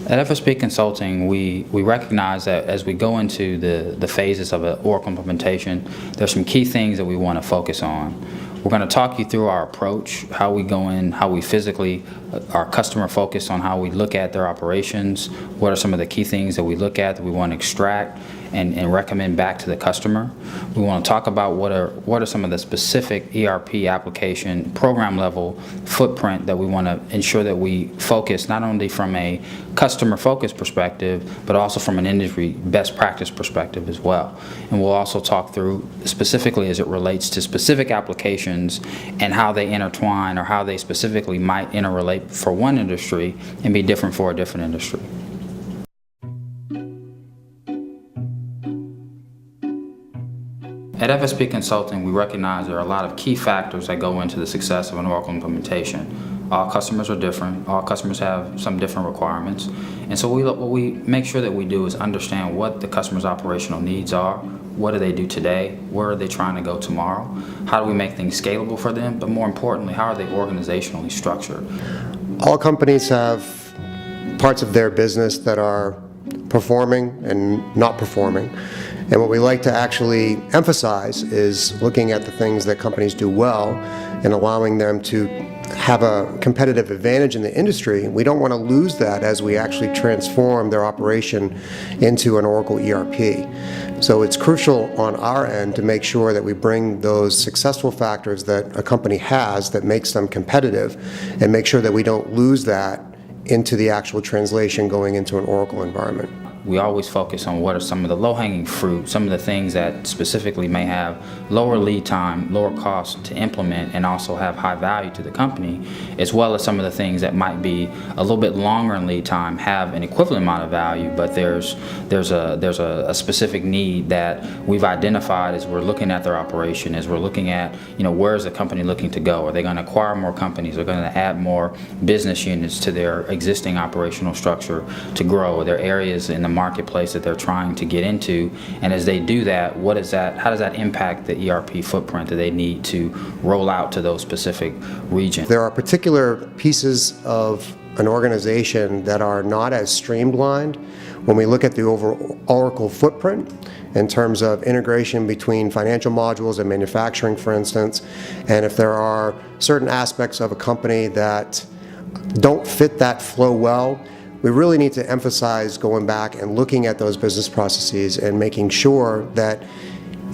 At FSP Consulting, we recognize that as we go into the phases of an Oracle implementation, there's some key things that we want to focus on. We're going to talk you through our approach, how we go in, how we physically, our customer focus on how we look at their operations, what are some of the key things that we look at that we want to extract and recommend back to the customer. We want to talk about what are some of the specific ERP application program level footprint that we want to ensure that we focus not only from a customer focus perspective, but also from an industry best practice perspective as well. And we'll also talk through specifically as it relates to specific applications and how they intertwine or how they specifically might interrelate for one industry and be different for a different industry. At FSP Consulting, we recognize there are a lot of key factors that go into the success of an Oracle implementation. All customers are different. All customers have some different requirements. And so what we make sure that we do is understand what the customer's operational needs are, what do they do today, where are they trying to go tomorrow, how do we make things scalable for them, but more importantly, how are they organizationally structured? All companies have parts of their business that are performing and not performing. And what we like to actually emphasize is looking at the things that companies do well and allowing them to have a competitive advantage in the industry. We don't want to lose that as we actually transform their operation into an Oracle ERP. So it's crucial on our end to make sure that we bring those successful factors that a company has that makes them competitive and make sure that we don't lose that into the actual translation going into an Oracle environment. We always focus on what are some of the low-hanging fruit, some of the things that specifically may have lower lead time, lower cost to implement, and also have high value to the company, as well as some of the things that might be a little bit longer in lead time, have an equivalent amount of value, but there's a specific need that we've identified as we're looking at their operation, as we're looking at, where is the company looking to go? Are they going to acquire more companies? Are they going to add more business units to their existing operational structure to grow? Are there areas in the marketplace that they're trying to get into, and as they do that, how does that impact the ERP footprint that they need to roll out to those specific regions? There are particular pieces of an organization that are not as streamlined when we look at the overall Oracle footprint in terms of integration between financial modules and manufacturing, for instance, and if there are certain aspects of a company that don't fit that flow well, we really need to emphasize going back and looking at those business processes and making sure that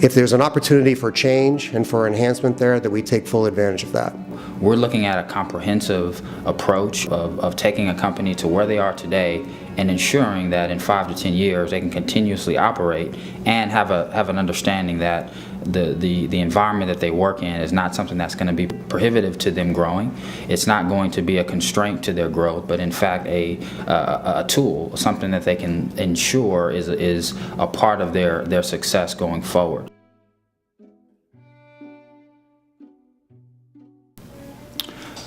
if there's an opportunity for change and for enhancement there, that we take full advantage of that. We're looking at a comprehensive approach of taking a company to where they are today and ensuring that in 5 to 10 years they can continuously operate and have an understanding that the environment that they work in is not something that's going to be prohibitive to them growing. It's not going to be a constraint to their growth, but in fact a tool, something that they can ensure is a part of their success going forward.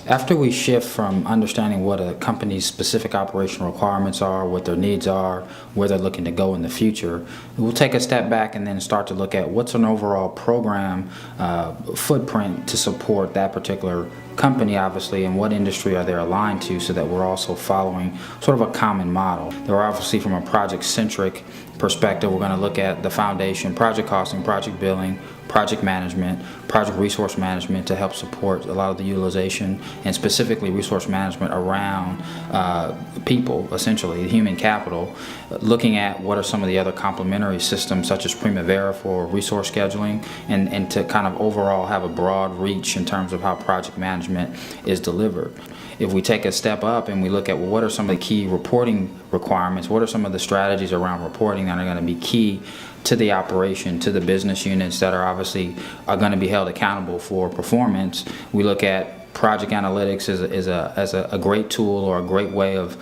After we shift from understanding what a company's specific operational requirements are, what their needs are, where they're looking to go in the future, we'll take a step back and then start to look at what's an overall program footprint to support that particular company, obviously, and what industry are they aligned to, so that we're also following sort of a common model. They're obviously, from a project-centric perspective, we're going to look at the foundation, project costing, project billing, project management, project resource management to help support a lot of the utilization, and specifically resource management around people, essentially, human capital, looking at what are some of the other complementary systems such as Primavera for resource scheduling, and to kind of overall have a broad reach in terms of how project management is delivered. If we take a step up and we look at, well, what are some of the key reporting requirements, what are some of the strategies around reporting that are going to be key to the operation, to the business units that are going to be held accountable for performance, we look at project analytics as a great tool or a great way of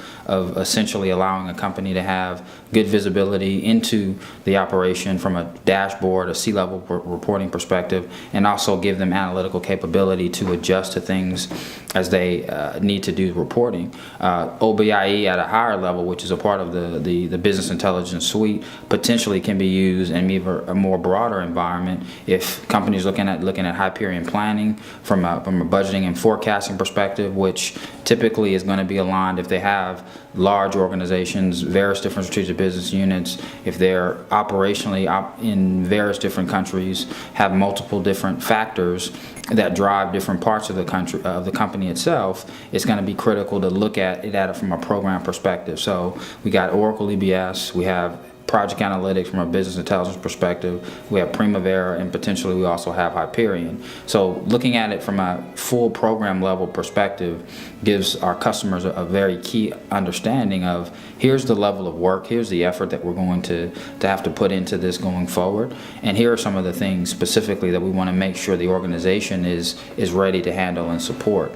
essentially allowing a company to have good visibility into the operation from a dashboard, a C-level reporting perspective, and also give them analytical capability to adjust to things as they need to do reporting. OBIE at a higher level, which is a part of the business intelligence suite, potentially can be used in even a more broader environment if companies looking at Hyperion planning from a budgeting and forecasting perspective, which typically is going to be aligned if they have large organizations, various different strategic business units, if they're operationally in various different countries, have multiple different factors that drive different parts of the country, of the company itself. It's going to be critical to look at it from a program perspective. So we got Oracle EBS, we have Project Analytics from a business intelligence perspective, we have Primavera, and potentially we also have Hyperion. So looking at it from a full program level perspective gives our customers a very key understanding of here's the level of work, here's the effort that we're going to have to put into this going forward, and here are some of the things specifically that we want to make sure the organization is ready to handle and support.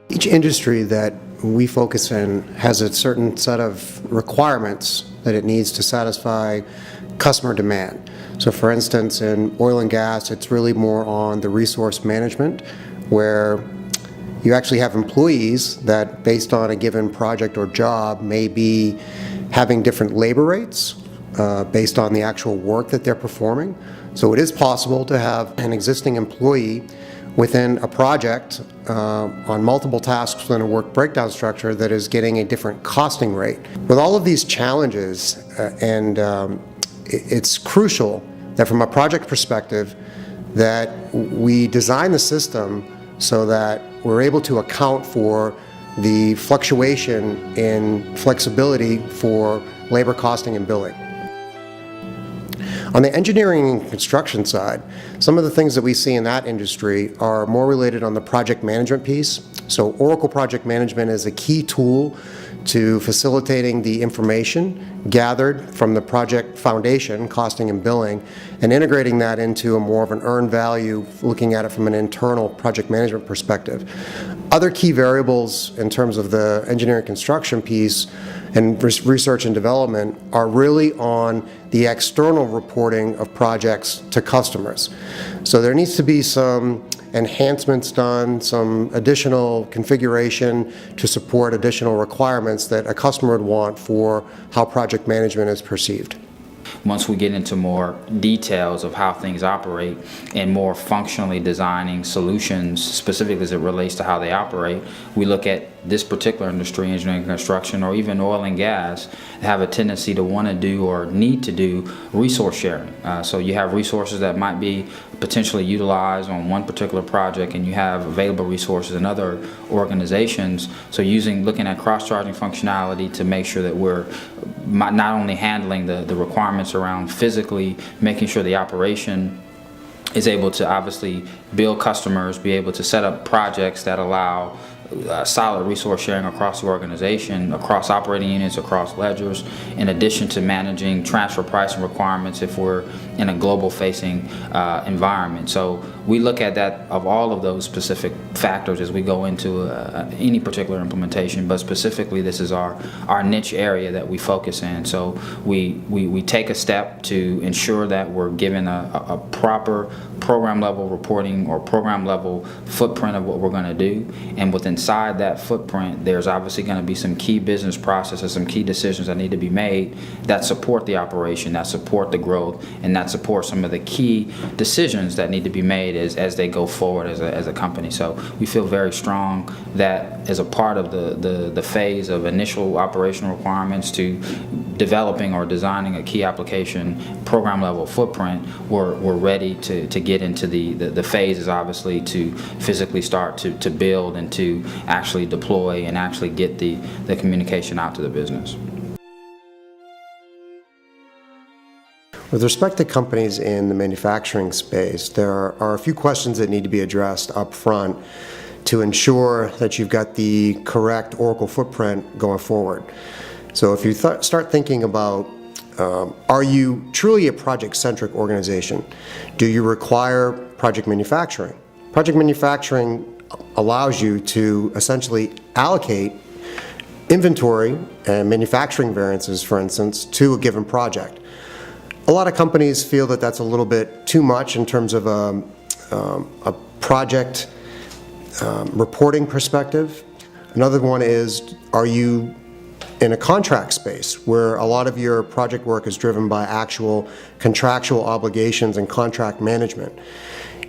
Each industry that we focus in has a certain set of requirements that it needs to satisfy customer demand. So for instance, in oil and gas, it's really more on the resource management, where you actually have employees that, based on a given project or job, may be having different labor rates based on the actual work that they're performing. So it is possible to have an existing employee within a project on multiple tasks within a work breakdown structure that is getting a different costing rate. With all of these challenges, it's crucial that from a project perspective that we design the system so that we're able to account for the fluctuation in flexibility for labor costing and billing. On the engineering and construction side, some of the things that we see in that industry are more related on the project management piece. So Oracle Project Management is a key tool to facilitating the information gathered from the project foundation, costing and billing, and integrating that into a more of an earned value, looking at it from an internal project management perspective. Other key variables in terms of the engineering construction piece and research and development are really on the external reporting of projects to customers. So there needs to be some enhancements done, some additional configuration to support additional requirements that a customer would want for how project management is perceived. Once we get into more details of how things operate and more functionally designing solutions specifically as it relates to how they operate, we look at this particular industry, engineering and construction, or even oil and gas, have a tendency to want to do or need to do resource sharing. So you have resources that might be potentially utilized on one particular project, and you have available resources in other organizations. So looking at cross-charging functionality to make sure that we're not only handling the requirements around physically making sure the operation is able to obviously build customers, be able to set up projects that allow solid resource sharing across the organization, across operating units, across ledgers, in addition to managing transfer pricing requirements if we're in a global facing environment. So we look at that, of all of those specific factors as we go into any particular implementation, but specifically this is our niche area that we focus in. So we take a step to ensure that we're given a proper program level reporting or program level footprint of what we're going to do, and inside that footprint there's obviously going to be some key business processes, some key decisions that need to be made that support the operation, that support the growth, and that support some of the key decisions that need to be made as they go forward as a company. So we feel very strong that as a part of the phase of initial operational requirements to developing or designing a key application program level footprint, we're ready to get into the phases, obviously, to physically start to build and to actually deploy and actually get the communication out to the business. With respect to companies in the manufacturing space, there are a few questions that need to be addressed up front to ensure that you've got the correct Oracle footprint going forward. So if you start thinking about, are you truly a project-centric organization? Do you require project manufacturing? Project manufacturing allows you to essentially allocate inventory and manufacturing variances, for instance, to a given project. A lot of companies feel that that's a little bit too much in terms of a project reporting perspective. Another one is, are you in a contract space where a lot of your project work is driven by actual contractual obligations and contract management?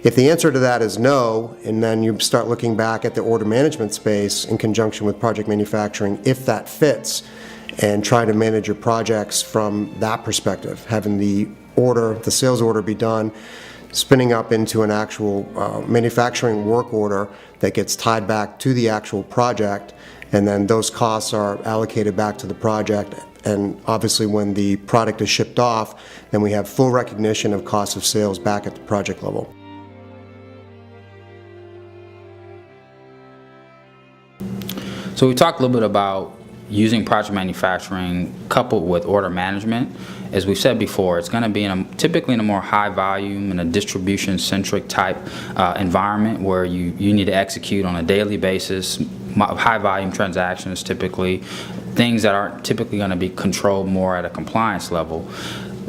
If the answer to that is no, and then you start looking back at the order management space in conjunction with project manufacturing, if that fits, and try to manage your projects from that perspective, having the sales order be done, spinning up into an actual manufacturing work order that gets tied back to the actual project, and then those costs are allocated back to the project. And obviously when the product is shipped off, then we have full recognition of cost of sales back at the project level. So we talked a little bit about using project manufacturing coupled with order management. As we've said before, it's going to be typically in a more high volume and a distribution-centric type environment where you need to execute on a daily basis, high volume transactions typically, things that aren't typically going to be controlled more at a compliance level.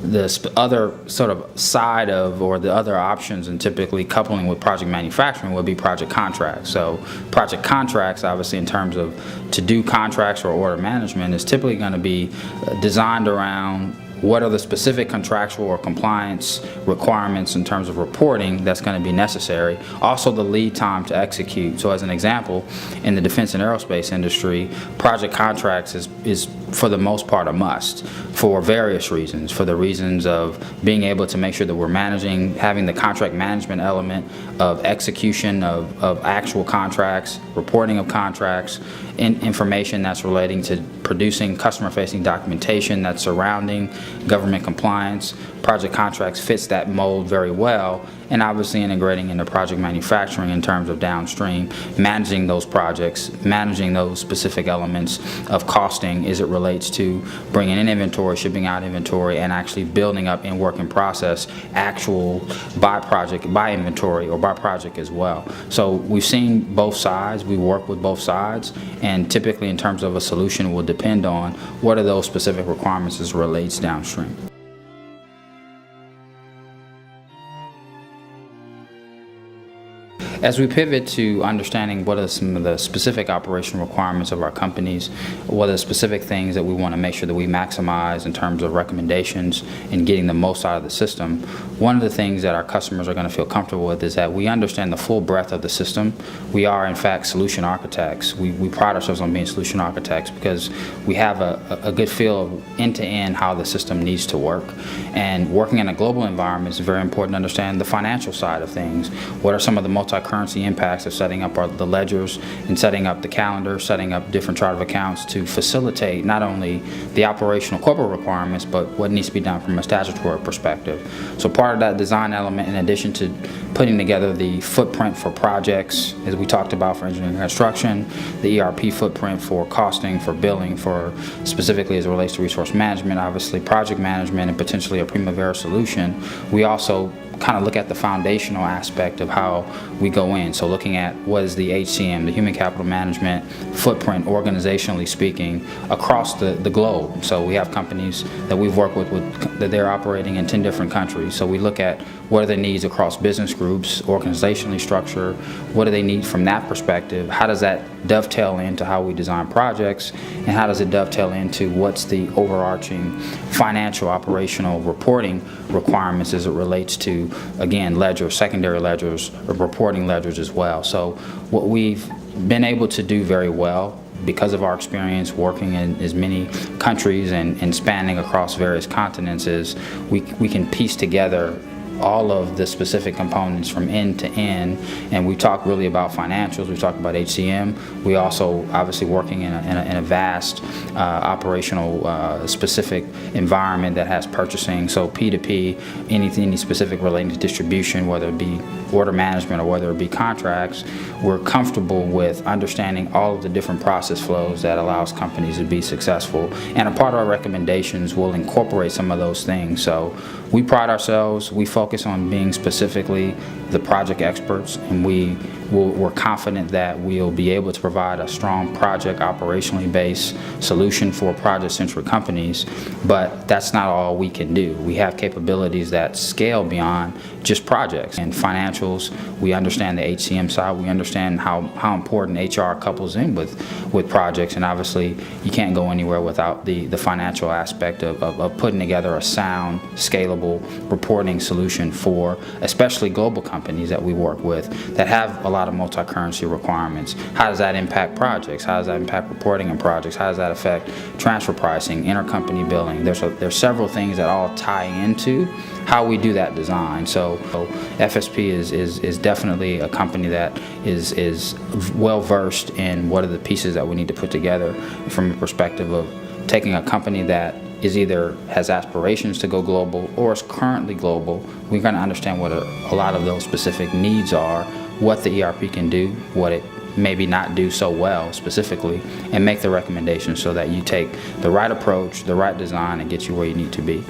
The other sort of side of, or the other options, and typically coupling with project manufacturing, would be project contracts. So project contracts, obviously, in terms of to do contracts or order management, is typically going to be designed around what are the specific contractual or compliance requirements in terms of reporting that's going to be necessary. Also the lead time to execute. So as an example, in the defense and aerospace industry, project contracts is for the most part a must for various reasons. For the reasons of being able to make sure that we're managing, having the contract management element of execution of actual contracts, reporting of contracts, information that's relating to producing customer-facing documentation that's surrounding government compliance. Project contracts fits that mold very well, and obviously integrating into project manufacturing in terms of downstream, managing those projects, managing those specific elements of costing as it relates to bringing in inventory, shipping out inventory, and actually building up in work in process actual by project, by inventory, or by project as well. So we've seen both sides, we work with both sides, and typically in terms of a solution will depend on what are those specific requirements as it relates downstream. As we pivot to understanding what are some of the specific operational requirements of our companies, what are the specific things that we want to make sure that we maximize in terms of recommendations and getting the most out of the system, one of the things that our customers are going to feel comfortable with is that we understand the full breadth of the system. We are, in fact, solution architects. We pride ourselves on being solution architects because we have a good feel of end-to-end how the system needs to work. And working in a global environment, it's very important to understand the financial side of things. What are some of the multi-currency impacts of setting up the ledgers and setting up the calendar, setting up different chart of accounts to facilitate not only the operational corporate requirements, but what needs to be done from a statutory perspective. So part of that design element, in addition to putting together the footprint for projects, as we talked about for engineering and construction, the ERP footprint for costing, for billing, for specifically as it relates to resource management, obviously project management, and potentially a Primavera solution, we also kind of look at the foundational aspect of how we go in. So looking at what is the HCM, the human capital management footprint, organizationally speaking, across the globe. So we have companies that we've worked with that they're operating in 10 different countries. So we look at what are the needs across business groups, organizationally structured, what do they need from that perspective, how does that dovetail into how we design projects, and how does it dovetail into what's the overarching financial operational reporting requirements as it relates to, again, ledgers, secondary ledgers, or reporting ledgers as well. So what we've been able to do very well because of our experience working in as many countries and spanning across various continents is we can piece together all of the specific components from end to end, and we talk really about financials, we talk about HCM, we also obviously working in a vast operational specific environment that has purchasing, so P2P, any specific relating to distribution, whether it be order management or whether it be contracts, we're comfortable with understanding all of the different process flows that allows companies to be successful, and a part of our recommendations will incorporate some of those things. So we pride ourselves, we focus on being specifically the project experts, and we we're confident that we'll be able to provide a strong project operationally based solution for project-centric companies, but that's not all we can do. We have capabilities that scale beyond just projects and financials. We understand the HCM side. We understand how important HR couples in with projects, and obviously you can't go anywhere without the financial aspect of putting together a sound, scalable reporting solution for especially global companies that we work with that have a lot of multi-currency requirements. How does that impact projects? How does that impact reporting in projects? How does that affect transfer pricing, intercompany billing? There's several things that all tie into how we do that design. So FSP is definitely a company that is well versed in what are the pieces that we need to put together from a perspective of taking a company that is either has aspirations to go global or is currently global. We're going to understand what a lot of those specific needs are, what the ERP can do, what it maybe not do so well specifically, and make the recommendations so that you take the right approach, the right design, and get you where you need to be.